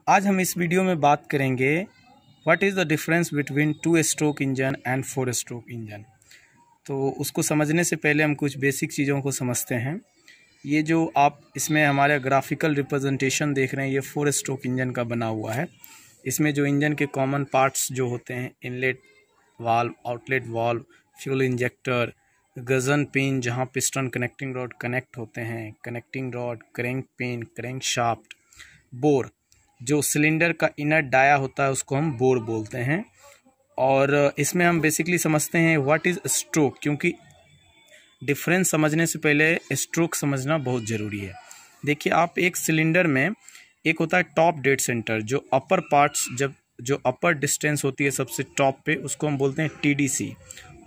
आज हम इस वीडियो में बात करेंगे what is the difference between 2 stroke engine and 4 stroke engine. तो उसको समझने से पहले हम कुछ बेसिक चीज़ों को समझते हैं। ये जो आप इसमें हमारा ग्राफिकल रिप्रेजेंटेशन देख रहे हैं, ये 4 स्ट्रोक इंजन का बना हुआ है। इसमें जो इंजन के कॉमन पार्ट्स जो होते हैं, inlet valve, outlet valve, fuel injector, Gajan pin जहाँ पिस्टन कनेक्टिंग रॉड कनेक्ट होते हैं, connecting rod, crank pin, crank shaft, bore, जो सिलेंडर का इनर डाया होता है उसको हम बोर बोलते हैं। और इसमें हम बेसिकली समझते हैं व्हाट इज़ स्ट्रोक, क्योंकि डिफरेंस समझने से पहले स्ट्रोक समझना बहुत ज़रूरी है। देखिए, आप एक सिलेंडर में एक होता है टॉप डेड सेंटर, जो अपर पार्ट्स, जब जो अपर डिस्टेंस होती है सबसे टॉप पे, उसको हम बोलते हैं टीडीसी,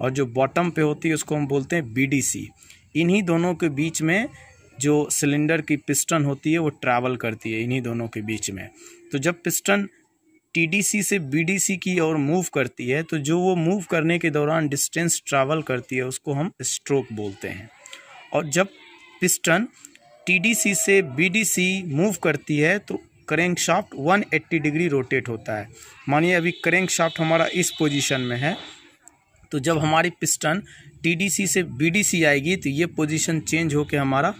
और जो बॉटम पे होती है उसको हम बोलते हैं बीडीसी। इन्हीं दोनों के बीच में जो सिलेंडर की पिस्टन होती है वो ट्रैवल करती है इन्हीं दोनों के बीच में। तो जब पिस्टन टीडीसी से बीडीसी की ओर मूव करती है, तो जो वो मूव करने के दौरान डिस्टेंस ट्रैवल करती है उसको हम स्ट्रोक बोलते हैं। और जब पिस्टन टीडीसी से बीडीसी मूव करती है तो क्रैंक शाफ्ट 180 डिग्री रोटेट होता है। मानिए अभी क्रैंक शाफ्ट हमारा इस पोजीशन में है, तो जब हमारी पिस्टन टीडीसी से बीडीसी आएगी तो ये पोजीशन चेंज होकर हमारा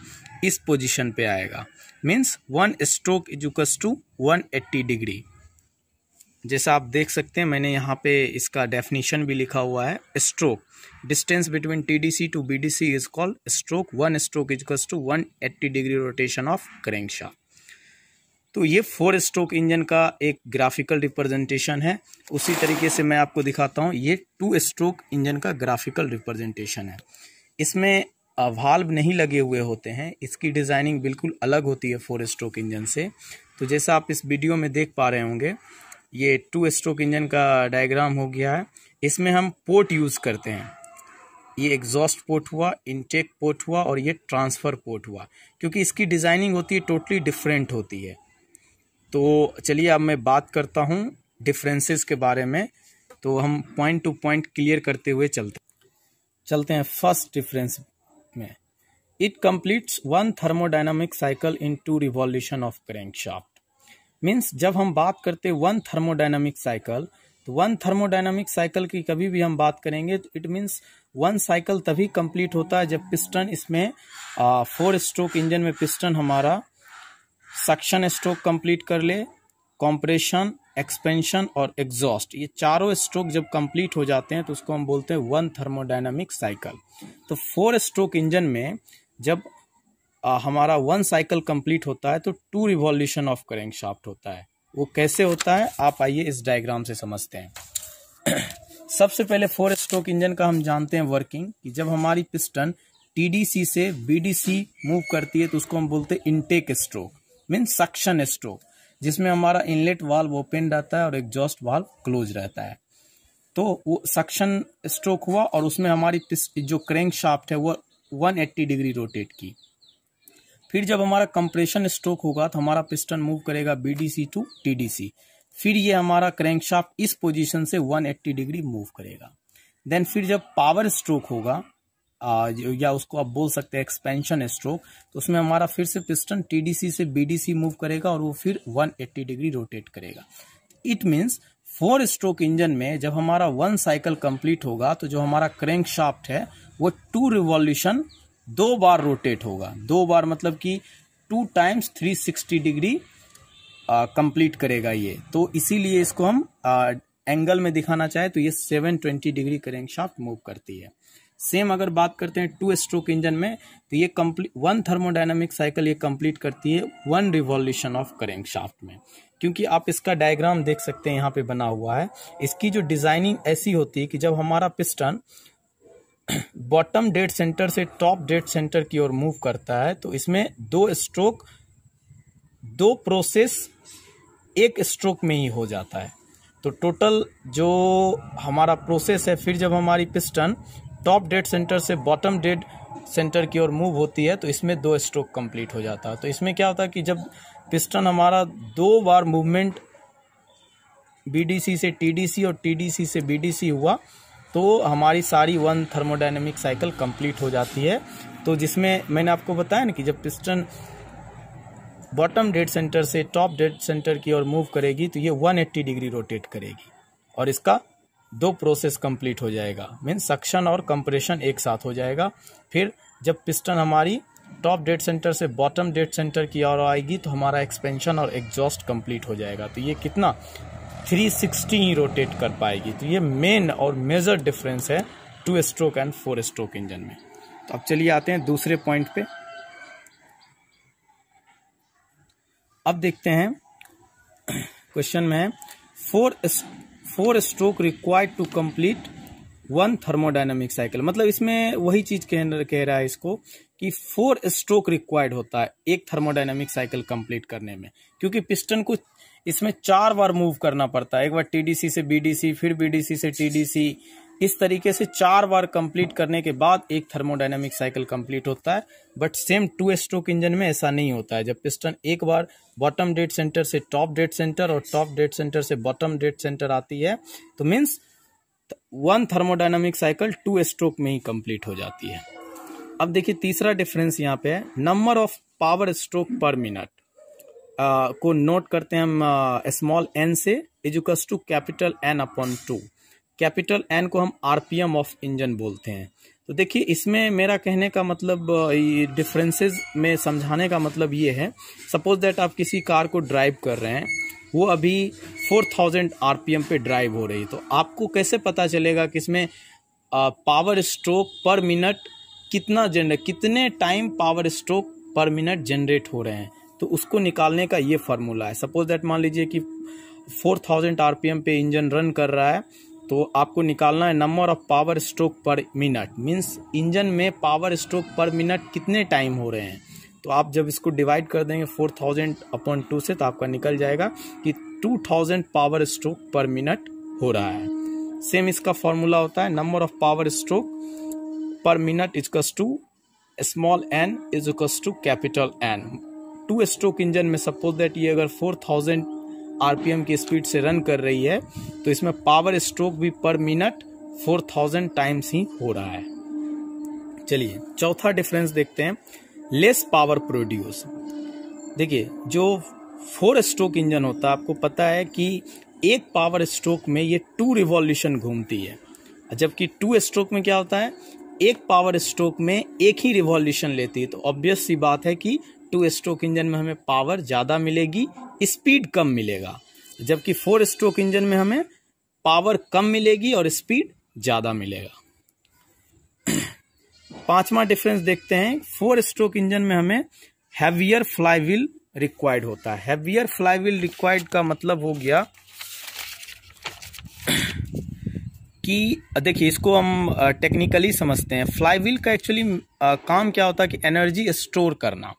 इस पोजीशन पे आएगा। Means 1 stroke is equals to 180 degree. जैसा आप देख सकते हैं, मैंने यहाँ पे इसका डेफिनेशन भी लिखा हुआ है। Stroke, distance between TDC to BDC is called stroke. 1 stroke is equals to 180 degree rotation of crankshaft. तो ये 4 स्ट्रोक इंजन का एक ग्राफिकल रिप्रेजेंटेशन है। उसी तरीके से मैं आपको दिखाता हूँ, ये 2 स्ट्रोक इंजन का ग्राफिकल रिप्रेजेंटेशन है। इसमें वाल्व नहीं लगे हुए होते हैं, इसकी डिज़ाइनिंग बिल्कुल अलग होती है 4 स्ट्रोक इंजन से। तो जैसा आप इस वीडियो में देख पा रहे होंगे, ये 2 स्ट्रोक इंजन का डायग्राम हो गया है। इसमें हम पोर्ट यूज़ करते हैं। ये एग्जॉस्ट पोर्ट हुआ, इनटेक पोर्ट हुआ, और ये ट्रांसफ़र पोर्ट हुआ, क्योंकि इसकी डिज़ाइनिंग होती है टोटली डिफरेंट होती है। तो चलिए अब मैं बात करता हूँ डिफरेंसेस के बारे में। तो हम पॉइंट टू पॉइंट क्लियर करते हुए चलते हैं। फर्स्ट डिफरेंस में, it completes 1 thermodynamic cycle in 2 revolution of crankshaft. Means जब हम बात करते हैं 1 थर्मोडायनामिक साइकिल, तो 1 थर्मोडायनामिक साइकिल की कभी भी हम बात करेंगे तो इट मीन्स 1 साइकिल तभी कंप्लीट होता है जब पिस्टन, इसमें 4 स्ट्रोक इंजन में पिस्टन हमारा सक्शन स्ट्रोक कंप्लीट कर ले, कॉम्प्रेशन, एक्सपेंशन और एग्जॉस्ट, ये चारों स्ट्रोक जब कंप्लीट हो जाते हैं तो उसको हम बोलते हैं 1 थर्मोडायनामिक साइकिल। तो 4 स्ट्रोक इंजन में जब हमारा 1 साइकिल कंप्लीट होता है तो 2 रिवॉल्यूशन ऑफ क्रैंकशाफ्ट होता है। वो कैसे होता है, आप आइए इस डायग्राम से समझते हैं। सबसे पहले 4 स्ट्रोक इंजन का हम जानते हैं वर्किंग, कि जब हमारी पिस्टन टीडीसी से बीडीसी मूव करती है तो उसको हम बोलते हैं intake stroke, mean suction stroke, जिसमें हमारा इनलेट वाल्व ओपन रहता है और एग्जॉस्ट वाल्व क्लोज रहता है। तो वो सक्शन स्ट्रोक हुआ और उसमें हमारी जो क्रैंक शाफ्ट है वो 180 डिग्री रोटेट की। फिर जब हमारा कंप्रेशन स्ट्रोक होगा तो हमारा पिस्टन मूव करेगा बीडीसी टू टीडीसी। फिर ये हमारा क्रैंक शाफ्ट इस पोजीशन से 180 डिग्री मूव करेगा। देन फिर जब पावर स्ट्रोक होगा, या उसको आप बोल सकते हैं एक्सपेंशन स्ट्रोक, तो उसमें हमारा फिर से पिस्टन टीडीसी से बीडीसी मूव करेगा और वो फिर 180 डिग्री रोटेट करेगा। इट मीन्स 4 स्ट्रोक इंजन में जब हमारा 1 साइकिल कंप्लीट होगा तो जो हमारा क्रैंक शाफ्ट है वो 2 रिवॉल्यूशन 2 बार रोटेट होगा। 2 बार मतलब कि 2 टाइम्स 360 डिग्री कंप्लीट करेगा ये। तो इसीलिए इसको हम एंगल में दिखाना चाहे तो ये 720 डिग्री क्रैंक शाफ्ट मूव करती है। सेम अगर बात करते हैं 2 स्ट्रोक इंजन में, तो ये 1 थर्मोडायनामिक साइकिल ये कंप्लीट करती है 1 रिवॉल्यूशन ऑफ क्रैंक शाफ्ट में। क्योंकि आप इसका डायग्राम देख सकते हैं, यहाँ पे बना हुआ है। इसकी जो डिजाइनिंग ऐसी होती है कि जब हमारा पिस्टन बॉटम डेड सेंटर से टॉप डेड सेंटर की ओर मूव करता है तो इसमें 2 स्ट्रोक, 2 प्रोसेस एक स्ट्रोक में ही हो जाता है। तो टोटल जो हमारा प्रोसेस है, फिर जब हमारी पिस्टन टॉप डेड सेंटर से बॉटम डेड सेंटर की ओर मूव होती है तो इसमें 2 स्ट्रोक कंप्लीट हो जाता है। तो इसमें क्या होता है कि जब पिस्टन हमारा 2 बार मूवमेंट बीडीसी से टीडीसी और टीडीसी से बीडीसी हुआ तो हमारी सारी 1 थर्मोडायनेमिक साइकिल कंप्लीट हो जाती है। तो जिसमें मैंने आपको बताया ना कि जब पिस्टन बॉटम डेड सेंटर से टॉप डेड सेंटर की ओर मूव करेगी तो ये 180 डिग्री रोटेट करेगी और इसका 2 प्रोसेस कंप्लीट हो जाएगा, मीन्स सक्शन और कंप्रेशन एक साथ हो जाएगा। फिर जब पिस्टन हमारी टॉप डेड सेंटर से बॉटम डेड सेंटर की ओर आएगी तो हमारा एक्सपेंशन और एग्जॉस्ट कंप्लीट हो जाएगा। तो ये कितना 360 ही रोटेट कर पाएगी। तो ये मेन और मेजर डिफरेंस है 2 स्ट्रोक एंड 4 स्ट्रोक इंजन में। तो अब चलिए आते हैं दूसरे पॉइंट पे। अब देखते हैं क्वेश्चन में है 4 stroke required to complete 1 thermodynamic cycle. मतलब इसमें वही चीज कह रहा है इसको कि 4 स्ट्रोक रिक्वायर्ड होता है एक थर्मोडायनामिक साइकिल कंप्लीट करने में, क्योंकि पिस्टन को इसमें 4 बार मूव करना पड़ता है। एक बार टीडीसी से बीडीसी, फिर बीडीसी से टीडीसी, इस तरीके से 4 बार कंप्लीट करने के बाद एक थर्मोडायनामिक साइकिल कंप्लीट होता है। बट सेम 2 स्ट्रोक इंजन में ऐसा नहीं होता है। जब पिस्टन एक बार बॉटम डेड सेंटर से टॉप डेड सेंटर और टॉप डेड सेंटर से बॉटम डेड सेंटर आती है तो मीन्स 1 थर्मोडायनामिक साइकिल 2 स्ट्रोक में ही कंप्लीट हो जाती है। अब देखिए तीसरा डिफरेंस यहाँ पे है number of power stroke per minute को नोट करते हैं हम स्मॉल n से equals to capital N/2। Capital N को हम आरपीएम ऑफ इंजन बोलते हैं। तो देखिए इसमें मेरा कहने का मतलब डिफरेंसेस में समझाने का मतलब ये है, सपोज दैट आप किसी कार को ड्राइव कर रहे हैं, वो अभी 4000 आरपीएम पे ड्राइव हो रही है, तो आपको कैसे पता चलेगा कि इसमें पावर स्ट्रोक पर मिनट कितने time power stroke per minute generate हो रहे हैं, तो उसको निकालने का ये फार्मूला है। सपोज दैट मान लीजिए कि 4000 आरपीएम पे इंजन रन कर रहा है, तो आपको निकालना है number of power stroke per minute, means engine में पावर स्ट्रोक पर मिनट कितने टाइम हो रहे हैं। तो आप जब इसको डिवाइड कर देंगे 4000/2 से तो आपका निकल जाएगा कि 2000 पावर स्ट्रोक पर मिनट हो रहा है। सेम इसका फॉर्मूला होता है number of power stroke per minute equals to small n is equals to capital N। 2 stroke engine में सपोज दैट ये अगर 4000 आरपीएम की स्पीड से रन कर रही है तो इसमें पावर स्ट्रोक भी पर मिनट 4000 टाइम्स ही हो रहा है। चलिए चौथा डिफरेंस देखते हैं लेस पावर प्रोड्यूस। देखिए जो 4 स्ट्रोक इंजन होता है, आपको पता है कि एक पावर स्ट्रोक में ये 2 रिवॉल्यूशन घूमती है, जबकि 2 स्ट्रोक में क्या होता है एक पावर स्ट्रोक में एक ही रिवॉल्यूशन लेती है। तो ऑब्वियस सी बात है कि 2 स्ट्रोक इंजन में हमें पावर ज्यादा मिलेगी, स्पीड कम मिलेगा, जबकि 4 स्ट्रोक इंजन में हमें पावर कम मिलेगी और स्पीड ज्यादा मिलेगा। पांचवा डिफरेंस देखते हैं 4 स्ट्रोक इंजन में हमें हैवियर फ्लाईव्हील रिक्वायर्ड होता है। हैवियर फ्लाईव्हील रिक्वायर्ड का मतलब हो गया कि देखिए इसको हम टेक्निकली समझते हैं। फ्लाईव्हील का एक्चुअली काम क्या होता है कि एनर्जी स्टोर करना।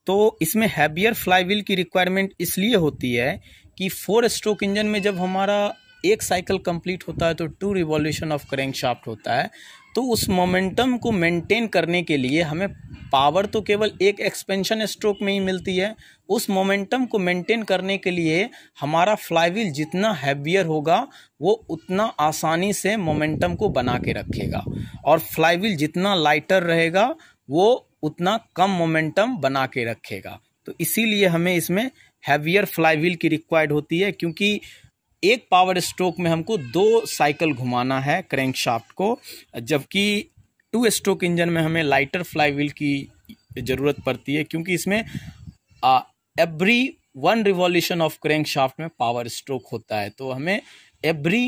तो इसमें हैवियर फ्लाईव्हील की रिक्वायरमेंट इसलिए होती है कि 4 स्ट्रोक इंजन में जब हमारा एक साइकिल कंप्लीट होता है तो 2 रिवॉल्यूशन ऑफ क्रैंकशाफ्ट होता है, तो उस मोमेंटम को मेंटेन करने के लिए हमें पावर तो केवल एक एक्सपेंशन स्ट्रोक में ही मिलती है। उस मोमेंटम को मेंटेन करने के लिए हमारा फ्लाईव्हील जितना हैवियर होगा वो उतना आसानी से मोमेंटम को बना के रखेगा, और फ्लाईव्हील जितना लाइटर रहेगा वो उतना कम मोमेंटम बना के रखेगा। तो इसीलिए हमें इसमें हैवियर फ्लाईव्हील की रिक्वायर्ड होती है, क्योंकि एक पावर स्ट्रोक में हमको 2 साइकिल घुमाना है क्रैंकशाफ्ट को, जबकि 2 स्ट्रोक इंजन में हमें लाइटर फ्लाईव्हील की जरूरत पड़ती है, क्योंकि इसमें एवरी 1 रिवॉल्यूशन ऑफ क्रैंकशाफ्ट में पावर स्ट्रोक होता है। तो हमें एवरी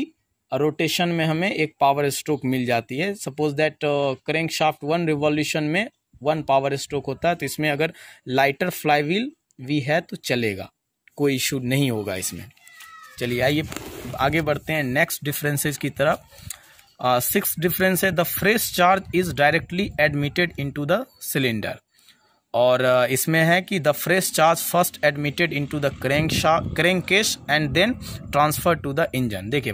रोटेशन में हमें एक पावर स्ट्रोक मिल जाती है। सपोज दैट क्रैंकशाफ्ट 1 रिवॉल्यूशन में 1 पावर स्ट्रोक होता है, तो इसमें अगर लाइटर फ्लाईव्हील भी है तो चलेगा, कोई इशू नहीं होगा इसमें। चलिए आइए आगे बढ़ते हैं नेक्स्ट डिफरेंसेस की तरफ। 6th डिफरेंस है the fresh charge is directly admitted into the cylinder. और इसमें है कि the fresh charge first admitted into the crankcase and then transfer to the engine. देखिए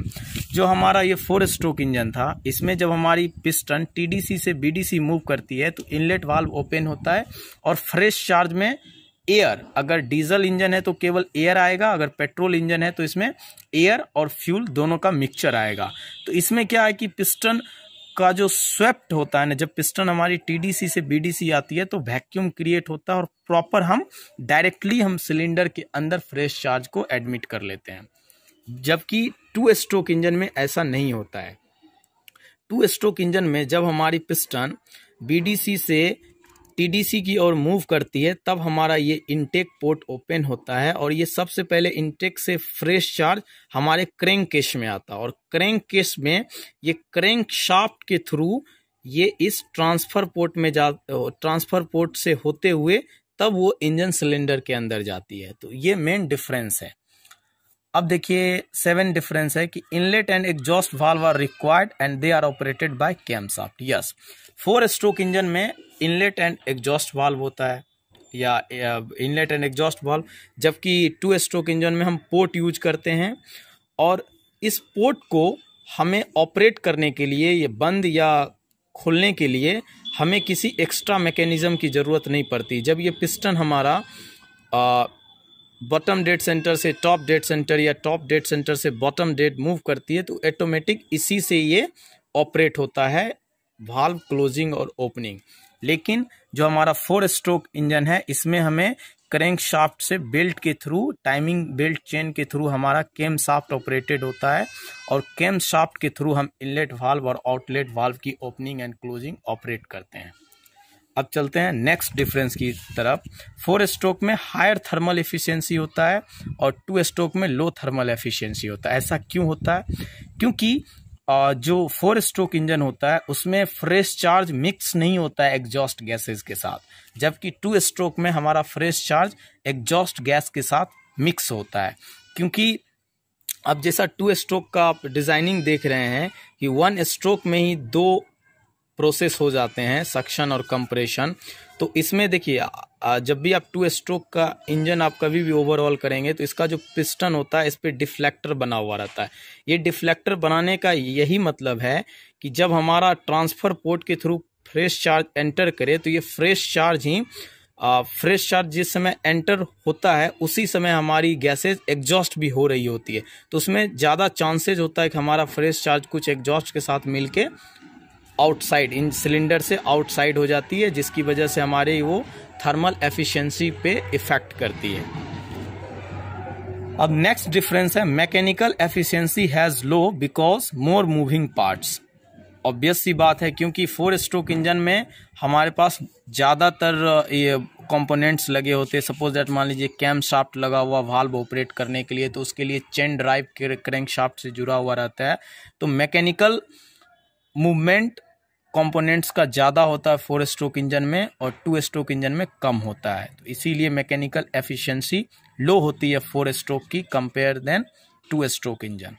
जो हमारा ये 4 स्ट्रोक इंजन था, इसमें जब हमारी पिस्टन टीडीसी से बीडीसी मूव करती है तो इनलेट वाल्व ओपन होता है और फ्रेश चार्ज में एयर, अगर डीजल इंजन है तो केवल एयर आएगा, अगर पेट्रोल इंजन है तो इसमें एयर और फ्यूल दोनों का मिक्सचर आएगा। तो इसमें क्या है कि पिस्टन का जो स्वेप्ट होता है ना, जब पिस्टन हमारी टीडीसी से बीडीसी आती है तो वैक्यूम क्रिएट होता है और प्रॉपर हम डायरेक्टली हम सिलेंडर के अंदर फ्रेश चार्ज को एडमिट कर लेते हैं, जबकि 2 स्ट्रोक इंजन में ऐसा नहीं होता है। 2 स्ट्रोक इंजन में जब हमारी पिस्टन बीडीसी से टीडीसी की ओर मूव करती है तब हमारा ये इनटेक पोर्ट ओपन होता है और ये सबसे पहले इनटेक से फ्रेश चार्ज हमारे क्रैंक केस में आता है और क्रैंक केस में ये क्रैंक शाफ्ट के थ्रू ये इस ट्रांसफर पोर्ट से होते हुए तब वो इंजन सिलेंडर के अंदर जाती है। तो ये मेन डिफरेंस है। अब देखिए 7 डिफरेंस है कि inlet and exhaust valve are required and they are operated by camshaft. Yes, 4 stroke engine में इनलेट एंड एग्जॉस्ट वाल्व होता है या इनलेट एंड एग्जॉस्ट वाल्व, जबकि 2 स्ट्रोक इंजन में हम पोर्ट यूज करते हैं और इस पोर्ट को हमें ऑपरेट करने के लिए, ये बंद या खोलने के लिए हमें किसी एक्स्ट्रा मैकेनिज्म की ज़रूरत नहीं पड़ती। जब ये पिस्टन हमारा बॉटम डेड सेंटर से टॉप डेड सेंटर या टॉप डेड सेंटर से बॉटम डेड मूव करती है तो ऑटोमेटिक इसी से ये ऑपरेट होता है, वाल्व क्लोजिंग और ओपनिंग। लेकिन जो हमारा 4 स्ट्रोक इंजन है इसमें हमें क्रैंक शाफ्ट से बेल्ट के थ्रू, टाइमिंग बेल्ट चेन के थ्रू हमारा कैम शाफ्ट ऑपरेटेड होता है और कैम शाफ्ट के थ्रू हम इनलेट वाल्व और आउटलेट वाल्व की ओपनिंग एंड क्लोजिंग ऑपरेट करते हैं। अब चलते हैं नेक्स्ट डिफरेंस की तरफ। 4 स्ट्रोक में हायर थर्मल एफिशिएंसी होता है और 2 स्ट्रोक में लो थर्मल एफिशिएंसी होता है। ऐसा क्यों होता है? क्योंकि जो 4 स्ट्रोक इंजन होता है उसमें फ्रेश चार्ज मिक्स नहीं होता है एग्जॉस्ट गैसेस के साथ, जबकि 2 स्ट्रोक में हमारा फ्रेश चार्ज एग्जॉस्ट गैस के साथ मिक्स होता है। क्योंकि अब जैसा 2 स्ट्रोक का आप डिजाइनिंग देख रहे हैं कि 1 स्ट्रोक में ही 2 प्रोसेस हो जाते हैं, सक्शन और कंप्रेशन। तो इसमें देखिए जब भी आप 2 स्ट्रोक का इंजन आप कभी भी ओवरऑल करेंगे तो इसका जो पिस्टन होता है इस पे डिफ्लेक्टर बना हुआ रहता है। ये डिफ्लेक्टर बनाने का यही मतलब है कि जब हमारा ट्रांसफर पोर्ट के थ्रू फ्रेश चार्ज एंटर करे तो ये फ्रेश चार्ज जिस समय एंटर होता है उसी समय हमारी गैसेज एग्जॉस्ट भी हो रही होती है, तो उसमें ज़्यादा चांसेज होता है कि हमारा फ्रेश चार्ज कुछ एग्जॉस्ट के साथ मिलके आउटसाइड, इन सिलेंडर से आउटसाइड हो जाती है, जिसकी वजह से हमारे वो थर्मल एफिशिएंसी पे इफेक्ट करती है। अब नेक्स्ट डिफरेंस है mechanical efficiency has low because more moving parts. Obvious सी बात है क्योंकि 4 स्ट्रोक इंजन में हमारे पास ज़्यादातर ये कंपोनेंट्स लगे होते हैं। सपोज दैट मान लीजिए कैम शाफ्ट लगा हुआ वाल्व ऑपरेट करने के लिए, तो उसके लिए चेन ड्राइव क्रैंक शाफ्ट से जुड़ा हुआ रहता है, तो मैकेनिकल मूवमेंट कंपोनेंट्स का ज़्यादा होता है 4 स्ट्रोक इंजन में और 2 स्ट्रोक इंजन में कम होता है। तो इसीलिए मैकेनिकल एफिशिएंसी लो होती है 4 स्ट्रोक की compare than 2 stroke engine.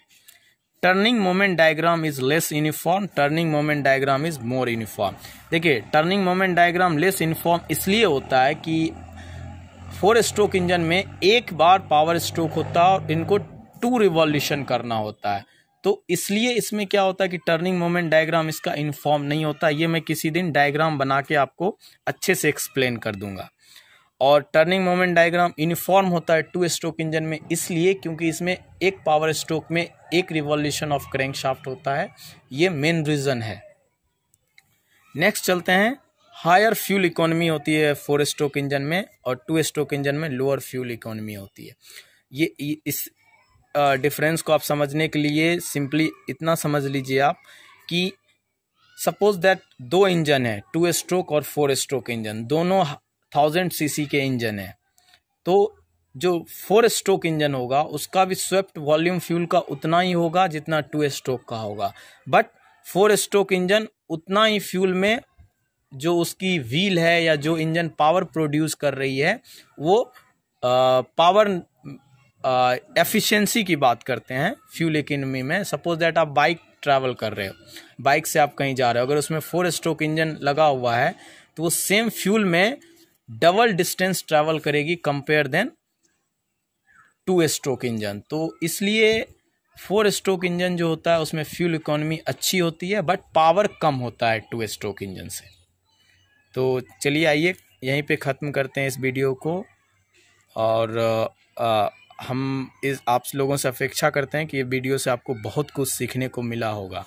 Turning moment diagram is less uniform, turning moment diagram is more uniform. देखिए turning moment diagram less uniform इसलिए होता है कि 4 स्ट्रोक इंजन में एक बार पावर स्ट्रोक होता है और इनको 2 रिवॉल्यूशन करना होता है, तो इसलिए इसमें क्या होता है कि टर्निंग मोमेंट डायग्राम इसका यूनिफॉर्म नहीं होता। ये मैं किसी दिन डायग्राम बना के आपको अच्छे से एक्सप्लेन कर दूंगा। और टर्निंग मोमेंट डायग्राम यूनिफॉर्म होता है 2 स्ट्रोक इंजन में इसलिए क्योंकि इसमें एक पावर स्ट्रोक में एक रिवॉल्यूशन ऑफ क्रैंक शाफ्ट होता है, ये मेन रीजन है। नेक्स्ट चलते हैं, हायर फ्यूल इकोनॉमी होती है 4 स्ट्रोक इंजन में और 2 स्ट्रोक इंजन में लोअर फ्यूल इकोनॉमी होती है। ये इस डिफरेंस को आप समझने के लिए सिंपली इतना समझ लीजिए आप कि सपोज दैट 2 इंजन है, 2 स्ट्रोक और 4 स्ट्रोक इंजन, दोनों 1000 सीसी के इंजन है। तो जो 4 स्ट्रोक इंजन होगा उसका भी स्वेप्ट वॉल्यूम फ्यूल का उतना ही होगा जितना 2 स्ट्रोक का होगा, बट 4 स्ट्रोक इंजन उतना ही फ्यूल में जो उसकी व्हील है या जो इंजन पावर प्रोड्यूस कर रही है वो पावर एफिशिएंसी की बात करते हैं फ्यूल इकोनॉमी में। सपोज दैट आप बाइक ट्रैवल कर रहे हो, बाइक से आप कहीं जा रहे हो, अगर उसमें 4 स्ट्रोक इंजन लगा हुआ है तो वो सेम फ्यूल में डबल डिस्टेंस ट्रैवल करेगी कंपेयर देन 2 स्ट्रोक इंजन। तो इसलिए 4 स्ट्रोक इंजन जो होता है उसमें फ्यूल इकोनॉमी अच्छी होती है बट पावर कम होता है 2 स्ट्रोक इंजन से। तो चलिए आइए यहीं पे ख़त्म करते हैं इस वीडियो को और हम आप लोगों से अपेक्षा करते हैं कि ये वीडियो से आपको बहुत कुछ सीखने को मिला होगा।